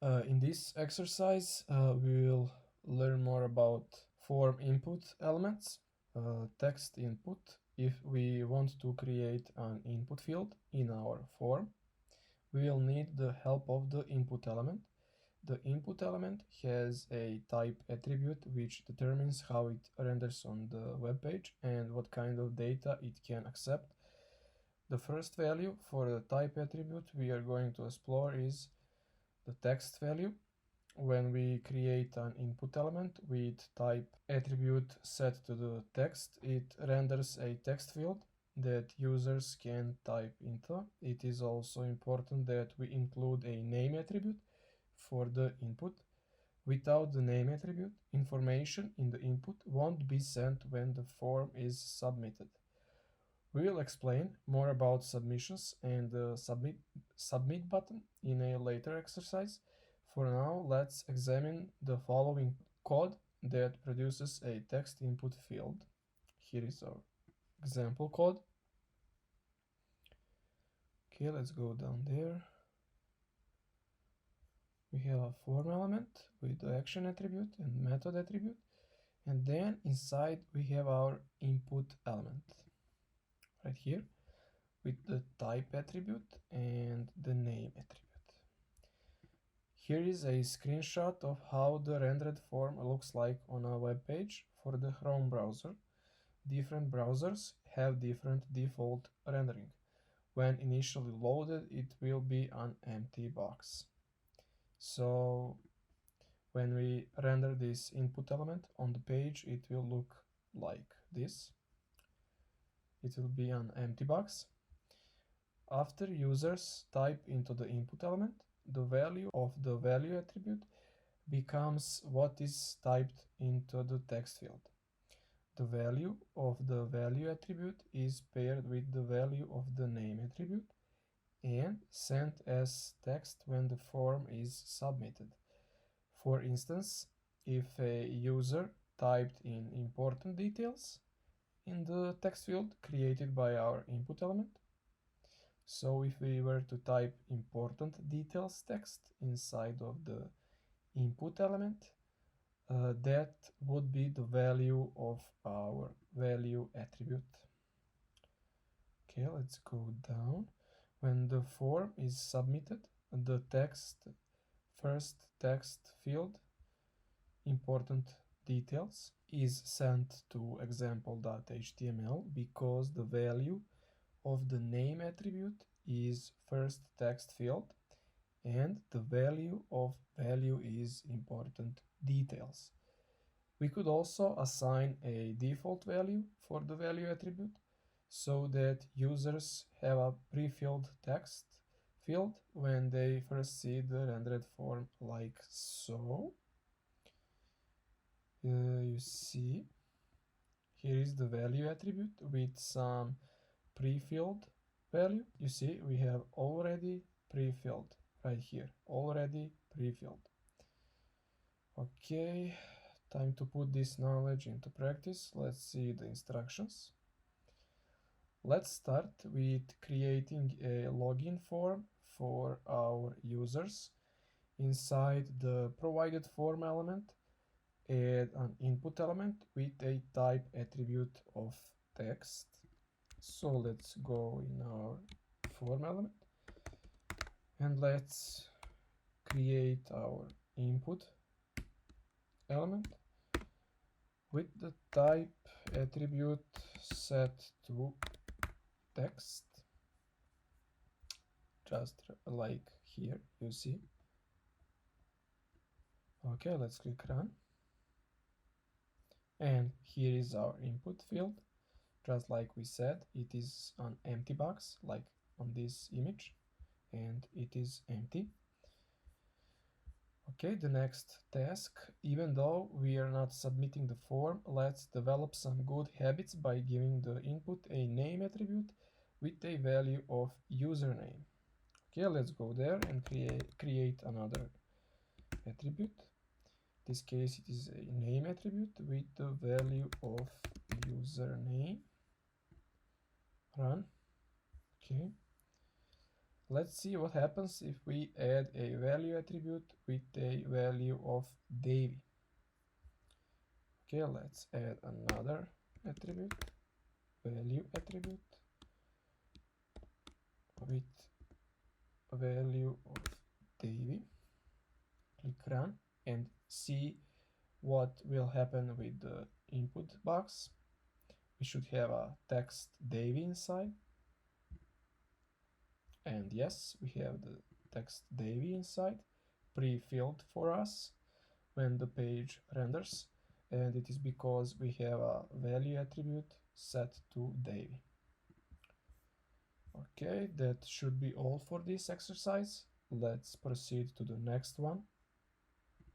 In this exercise, we will learn more about form input elements, text input. If we want to create an input field in our form, we will need the help of the input element. The input element has a type attribute which determines how it renders on the web page and what kind of data it can accept. The first value for the type attribute we are going to explore is the text value. When we create an input element with type attribute set to the text, it renders a text field that users can type into. It is also important that we include a name attribute for the input. Without the name attribute, information in the input won't be sent when the form is submitted. We will explain more about submissions and the submit button in a later exercise. For now, let's examine the following code that produces a text input field. Here is our example code. Okay, let's go down there. We have a form element with the action attribute and method attribute, and then inside we have our input element right here with the type attribute and the name attribute. Here is a screenshot of how the rendered form looks like on a web page for the Chrome browser. Different browsers have different default rendering. When initially loaded, it will be an empty box. So when we render this input element on the page, it will look like this. It will be an empty box. After users type into the input element, the value of the value attribute becomes what is typed into the text field. The value of the value attribute is paired with the value of the name attribute and sent as text when the form is submitted. For instance, if a user typed in important details in the text field created by our input element, so if we were to type important details text inside of the input element, that would be the value of our value attribute. Okay, let's go down. When the form is submitted, the first text field, important details, is sent to example.html because the value of the name attribute is first text field and the value of value is important details. We could also assign a default value for the value attribute so that users have a pre-filled text field when they first see the rendered form like so. You see, here is the value attribute with some pre-filled value. You see, we have already pre-filled right here, already pre-filled. Okay, time to put this knowledge into practice. Let's see the instructions. Let's start with creating a login form for our users. Inside the provided form element, add an input element with a type attribute of text. So let's go in our form element and let's create our input element with the type attribute set to text, just like here, you see. Okay, let's click run. And here is our input field. Just like we said, it is an empty box, like on this image, and it is empty. Okay, the next task, even though we are not submitting the form, let's develop some good habits by giving the input a name attribute with a value of username. Okay, let's go there and create another attribute. In this case, it is a name attribute with the value of username. Run. Okay. Let's see what happens if we add a value attribute with a value of Davy. Okay, let's add another attribute, value attribute with a value of Davy. Click run and see what will happen with the input box. We should have a text Davy inside. And yes, we have the text Davy inside, pre-filled for us when the page renders. And it is because we have a value attribute set to Davy. Okay, that should be all for this exercise. Let's proceed to the next one.